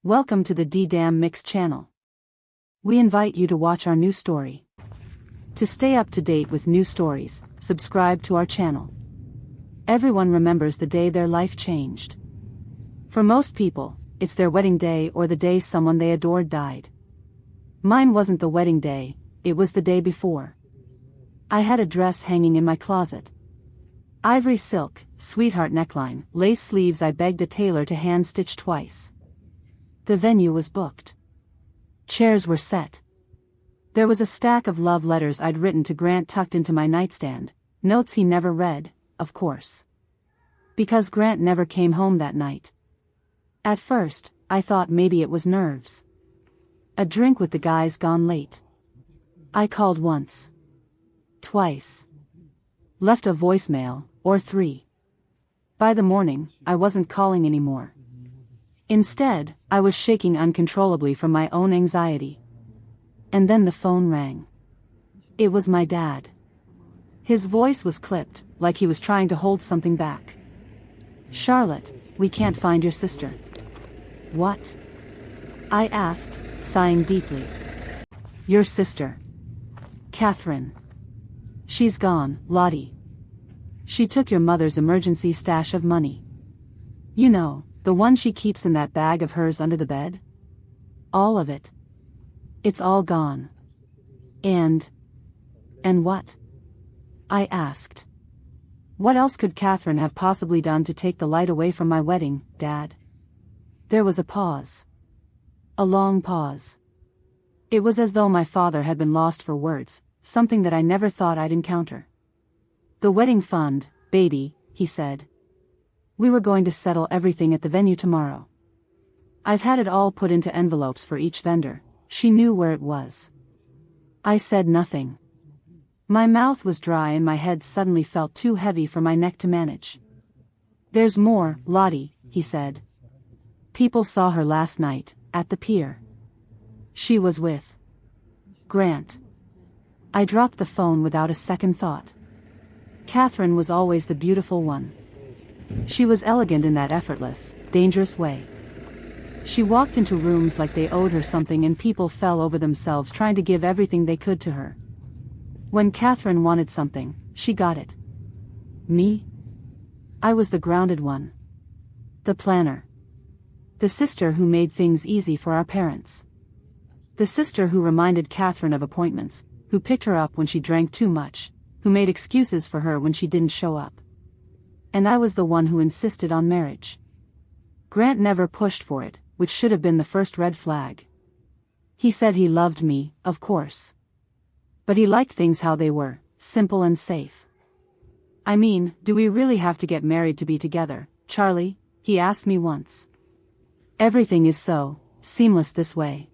Welcome to the D-Dam Mix channel. We invite you to watch our new story. To stay up to date with new stories, subscribe to our channel. Everyone remembers the day their life changed. For most people, it's their wedding day or the day someone they adored died. Mine wasn't the wedding day, it was the day before. I had a dress hanging in my closet. Ivory silk, sweetheart neckline, lace sleeves. I begged a tailor to hand-stitch twice. The venue was booked. Chairs were set. There was a stack of love letters I'd written to Grant tucked into my nightstand, notes he never read, of course. Because Grant never came home that night. At first, I thought maybe it was nerves. A drink with the guys gone late. I called once. Twice. Left a voicemail, or 3. By the morning, I wasn't calling anymore. Instead, I was shaking uncontrollably from my own anxiety. And then the phone rang. It was my dad. His voice was clipped, like he was trying to hold something back. "Charlotte, we can't find your sister." "What?" I asked, sighing deeply. "Your sister. Catherine. She's gone, Lottie. She took your mother's emergency stash of money. You know, the one she keeps in that bag of hers under the bed? All of it. It's all gone." And what?" I asked. "What else could Catherine have possibly done to take the light away from my wedding, Dad?" There was a pause. A long pause. It was as though my father had been lost for words, something that I never thought I'd encounter. "The wedding fund, baby," he said. "We were going to settle everything at the venue tomorrow. I've had it all put into envelopes for each vendor." She knew where it was. I said nothing. My mouth was dry and my head suddenly felt too heavy for my neck to manage. "There's more, Lottie," he said. "People saw her last night, at the pier. She was with Grant." I dropped the phone without a second thought. Catherine was always the beautiful one. She was elegant in that effortless, dangerous way. She walked into rooms like they owed her something and people fell over themselves trying to give everything they could to her. When Catherine wanted something, she got it. Me? I was the grounded one. The planner. The sister who made things easy for our parents. The sister who reminded Catherine of appointments, who picked her up when she drank too much, who made excuses for her when she didn't show up. And I was the one who insisted on marriage. Grant never pushed for it, which should have been the first red flag. He said he loved me, of course. But he liked things how they were, simple and safe. "I mean, do we really have to get married to be together, Charlie?" he asked me once. "Everything is so seamless this way.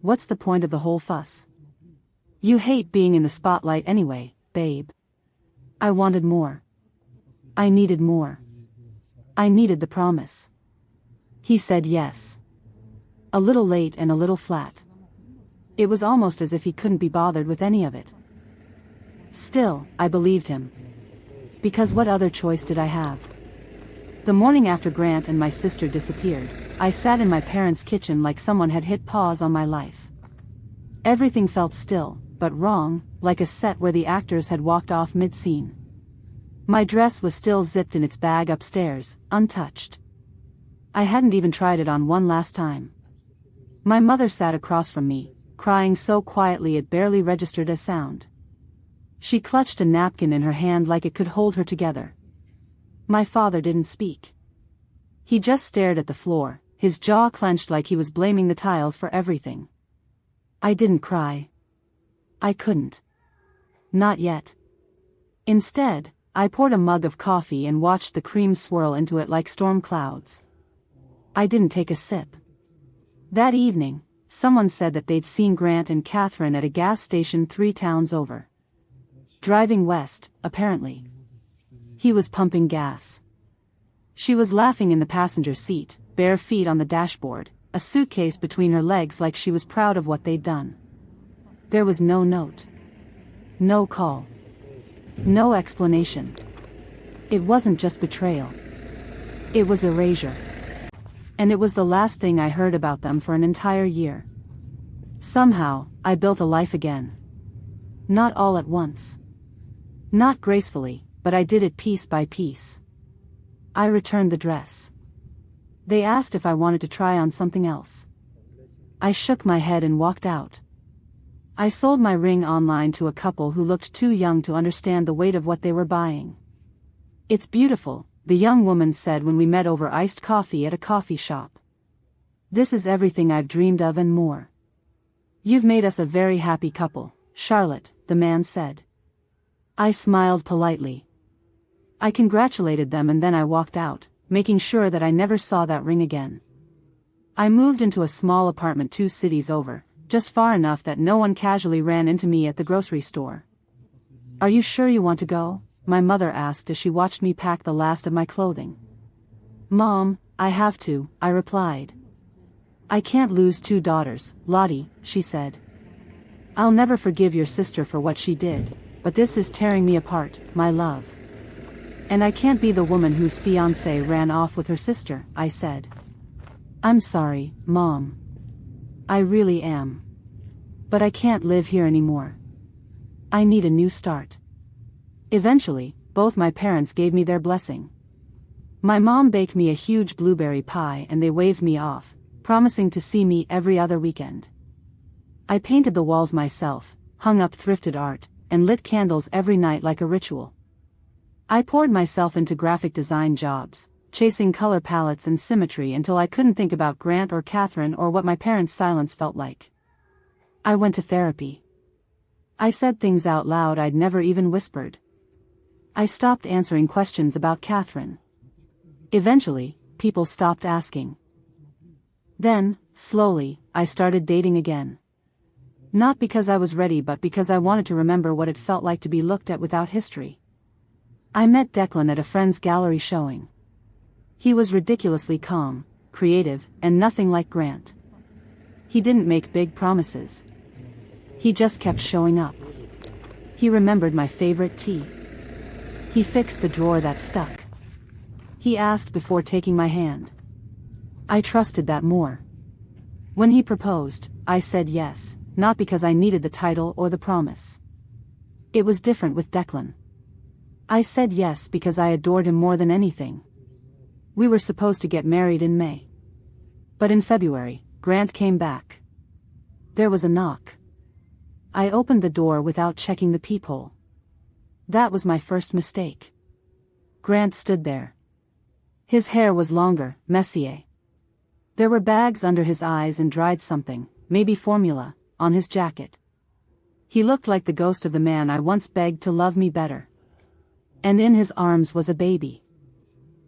What's the point of the whole fuss? You hate being in the spotlight anyway, babe." I wanted more. I needed more. I needed the promise. He said yes. A little late and a little flat. It was almost as if he couldn't be bothered with any of it. Still, I believed him. Because what other choice did I have? The morning after Grant and my sister disappeared, I sat in my parents' kitchen like someone had hit pause on my life. Everything felt still, but wrong, like a set where the actors had walked off mid-scene. My dress was still zipped in its bag upstairs, untouched. I hadn't even tried it on one last time. My mother sat across from me, crying so quietly it barely registered as sound. She clutched a napkin in her hand like it could hold her together. My father didn't speak. He just stared at the floor, his jaw clenched like he was blaming the tiles for everything. I didn't cry. I couldn't. Not yet. Instead, I poured a mug of coffee and watched the cream swirl into it like storm clouds. I didn't take a sip. That evening, someone said that they'd seen Grant and Catherine at a gas station 3 towns over. Driving west, apparently. He was pumping gas. She was laughing in the passenger seat, bare feet on the dashboard, a suitcase between her legs like she was proud of what they'd done. There was no note. No call. No explanation. It wasn't just betrayal. It was erasure. And it was the last thing I heard about them for an entire year. Somehow, I built a life again. Not all at once. Not gracefully, but I did it piece by piece. I returned the dress. They asked if I wanted to try on something else. I shook my head and walked out. I sold my ring online to a couple who looked too young to understand the weight of what they were buying. "It's beautiful," the young woman said when we met over iced coffee at a coffee shop. "This is everything I've dreamed of and more. You've made us a very happy couple, Charlotte," the man said. I smiled politely. I congratulated them and then I walked out, making sure that I never saw that ring again. I moved into a small apartment 2 cities over, just far enough that no one casually ran into me at the grocery store. "Are you sure you want to go?" my mother asked as she watched me pack the last of my clothing. "Mom, I have to," I replied. "I can't lose 2 daughters, Lottie," she said. "I'll never forgive your sister for what she did, but this is tearing me apart, my love. And I can't be the woman whose fiancé ran off with her sister," I said. "I'm sorry, Mom. I really am. But I can't live here anymore. I need a new start." Eventually, both my parents gave me their blessing. My mom baked me a huge blueberry pie and they waved me off, promising to see me every other weekend. I painted the walls myself, hung up thrifted art, and lit candles every night like a ritual. I poured myself into graphic design jobs, chasing color palettes and symmetry until I couldn't think about Grant or Catherine or what my parents' silence felt like. I went to therapy. I said things out loud I'd never even whispered. I stopped answering questions about Catherine. Eventually, people stopped asking. Then, slowly, I started dating again. Not because I was ready but because I wanted to remember what it felt like to be looked at without history. I met Declan at a friend's gallery showing. He was ridiculously calm, creative, and nothing like Grant. He didn't make big promises. He just kept showing up. He remembered my favorite tea. He fixed the drawer that stuck. He asked before taking my hand. I trusted that more. When he proposed, I said yes, not because I needed the title or the promise. It was different with Declan. I said yes because I adored him more than anything. We were supposed to get married in May. But in February, Grant came back. There was a knock. I opened the door without checking the peephole. That was my first mistake. Grant stood there. His hair was longer, messier. There were bags under his eyes and dried something, maybe formula, on his jacket. He looked like the ghost of the man I once begged to love me better. And in his arms was a baby.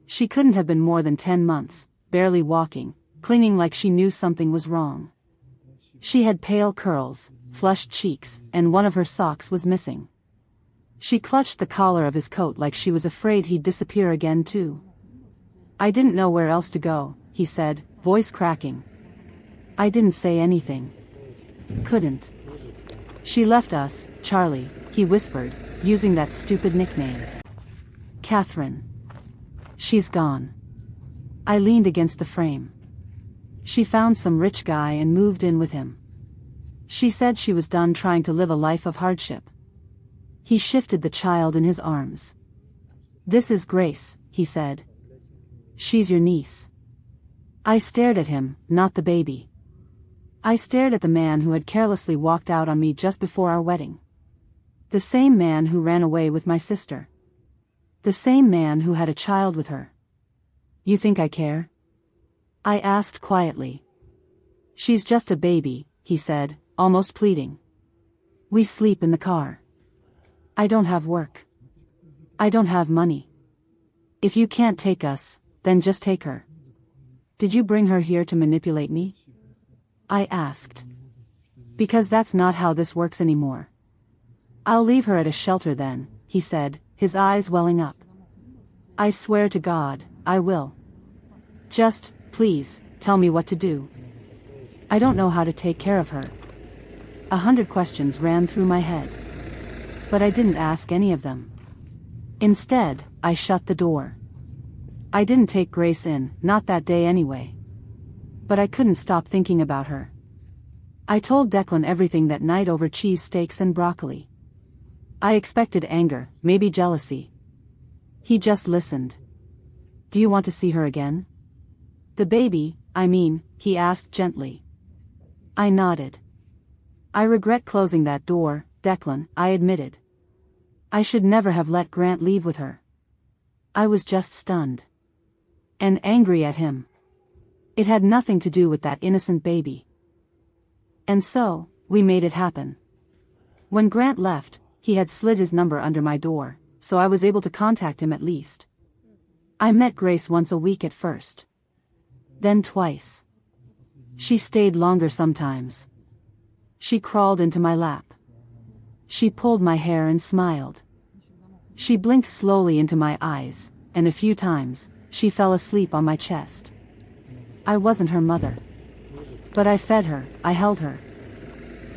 She couldn't have been more than 10 months, barely walking, clinging like she knew something was wrong. She had pale curls, flushed cheeks, and one of her socks was missing. She clutched the collar of his coat like she was afraid he'd disappear again too. "I didn't know where else to go," he said, voice cracking. I didn't say anything. Couldn't. "She left us, Charlie," he whispered, using that stupid nickname. "Catherine. She's gone." I leaned against the frame. "She found some rich guy and moved in with him. She said she was done trying to live a life of hardship." He shifted the child in his arms. "This is Grace," he said. "She's your niece." I stared at him, not the baby. I stared at the man who had carelessly walked out on me just before our wedding. The same man who ran away with my sister. The same man who had a child with her. "You think I care?" I asked quietly. "She's just a baby," he said, almost pleading. "We sleep in the car. I don't have work. I don't have money. If you can't take us, then just take her." "Did you bring her here to manipulate me?" I asked. "Because that's not how this works anymore." "I'll leave her at a shelter then," he said, his eyes welling up. "I swear to God, I will. Just, please, tell me what to do. I don't know how to take care of her." 100 questions ran through my head. But I didn't ask any of them. Instead, I shut the door. I didn't take Grace in, not that day anyway. But I couldn't stop thinking about her. I told Declan everything that night over cheese steaks and broccoli. I expected anger, maybe jealousy. He just listened. Do you want to see her again? The baby, I mean, he asked gently. I nodded. I regret closing that door, Declan, I admitted. I should never have let Grant leave with her. I was just stunned. And angry at him. It had nothing to do with that innocent baby. And so, we made it happen. When Grant left, he had slid his number under my door, so I was able to contact him at least. I met Grace once a week at first. Then twice. She stayed longer sometimes. She crawled into my lap. She pulled my hair and smiled. She blinked slowly into my eyes, and a few times, she fell asleep on my chest. I wasn't her mother. But I fed her, I held her.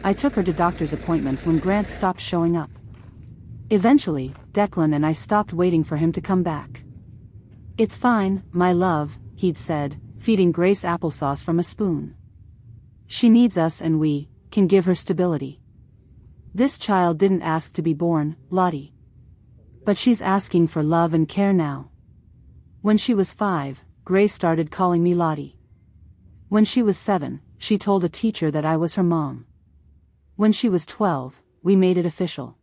I took her to doctor's appointments when Grant stopped showing up. Eventually, Declan and I stopped waiting for him to come back. It's fine, my love, he'd said, feeding Grace applesauce from a spoon. She needs us and we can give her stability. This child didn't ask to be born, Lottie. But she's asking for love and care now. When she was 5, Grace started calling me Lottie. When she was 7, she told a teacher that I was her mom. When she was 12, we made it official.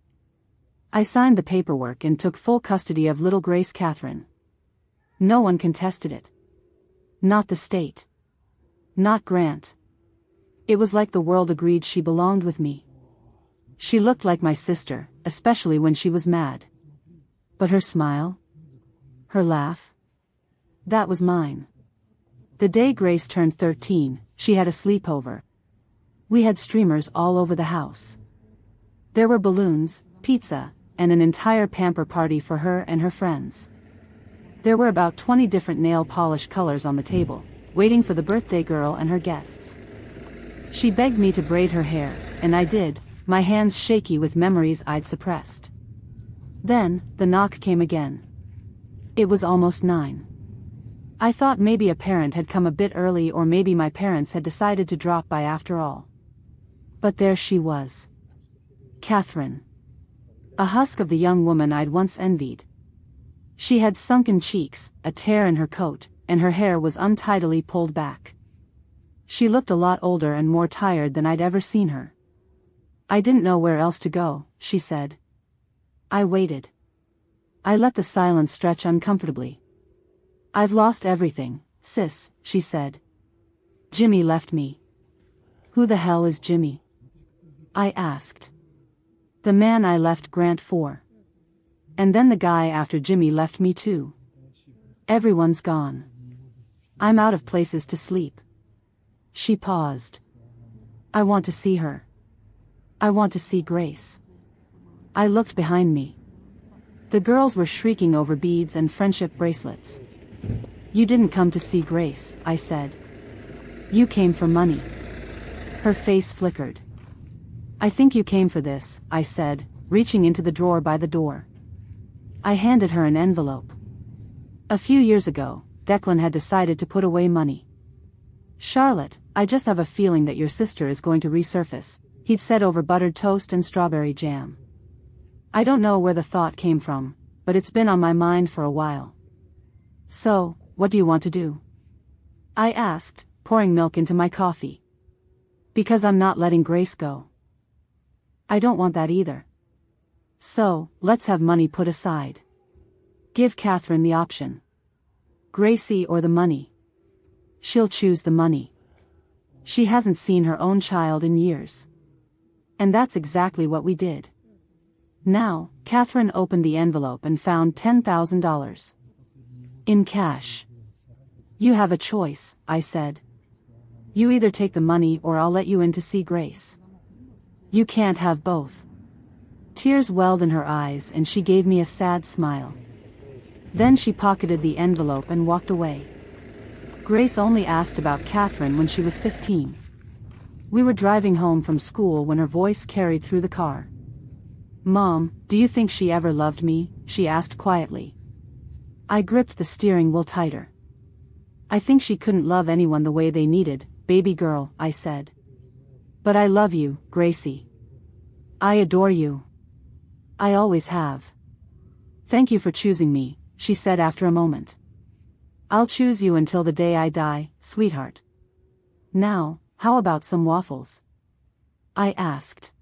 I signed the paperwork and took full custody of little Grace Catherine. No one contested it. Not the state. Not Grant. It was like the world agreed she belonged with me. She looked like my sister, especially when she was mad. But her smile? Her laugh? That was mine. The day Grace turned 13, she had a sleepover. We had streamers all over the house. There were balloons, pizza, and an entire pamper party for her and her friends. There were about 20 different nail polish colors on the table, waiting for the birthday girl and her guests. She begged me to braid her hair, and I did, my hands shaky with memories I'd suppressed. Then, the knock came again. It was almost 9. I thought maybe a parent had come a bit early or maybe my parents had decided to drop by after all. But there she was. Catherine. A husk of the young woman I'd once envied. She had sunken cheeks, a tear in her coat, and her hair was untidily pulled back. She looked a lot older and more tired than I'd ever seen her. I didn't know where else to go, she said. I waited. I let the silence stretch uncomfortably. I've lost everything, sis, she said. Jimmy left me. Who the hell is Jimmy? I asked. The man I left Grant for. And then the guy after Jimmy left me too. Everyone's gone. I'm out of places to sleep. She paused. I want to see her. I want to see Grace. I looked behind me. The girls were shrieking over beads and friendship bracelets. You didn't come to see Grace, I said. You came for money. Her face flickered. I think you came for this, I said, reaching into the drawer by the door. I handed her an envelope. A few years ago, Declan had decided to put away money. Charlotte, I just have a feeling that your sister is going to resurface, he'd said over buttered toast and strawberry jam. I don't know where the thought came from, but it's been on my mind for a while. So, what do you want to do? I asked, pouring milk into my coffee. Because I'm not letting Grace go. I don't want that either. So, let's have money put aside. Give Catherine the option. Gracie or the money. She'll choose the money. She hasn't seen her own child in years. And that's exactly what we did. Now, Catherine opened the envelope and found $10,000. In cash. You have a choice, I said. You either take the money or I'll let you in to see Grace. You can't have both. Tears welled in her eyes and she gave me a sad smile. Then she pocketed the envelope and walked away. Grace only asked about Catherine when she was 15. We were driving home from school when her voice carried through the car. Mom, do you think she ever loved me? She asked quietly. I gripped the steering wheel tighter. I think she couldn't love anyone the way they needed, baby girl, I said. But I love you, Gracie. I adore you. I always have. Thank you for choosing me, she said after a moment. I'll choose you until the day I die, sweetheart. Now, how about some waffles? I asked.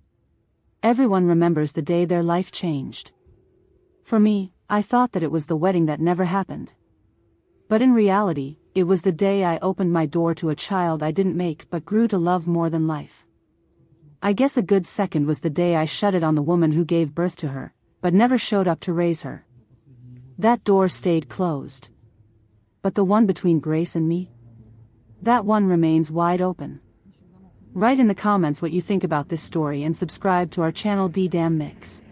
Everyone remembers the day their life changed. For me, I thought that it was the wedding that never happened. But in reality, it was the day I opened my door to a child I didn't make but grew to love more than life. I guess a good second was the day I shut it on the woman who gave birth to her, but never showed up to raise her. That door stayed closed. But the one between Grace and me? That one remains wide open. Write in the comments what you think about this story and subscribe to our channel D-Damn Mix.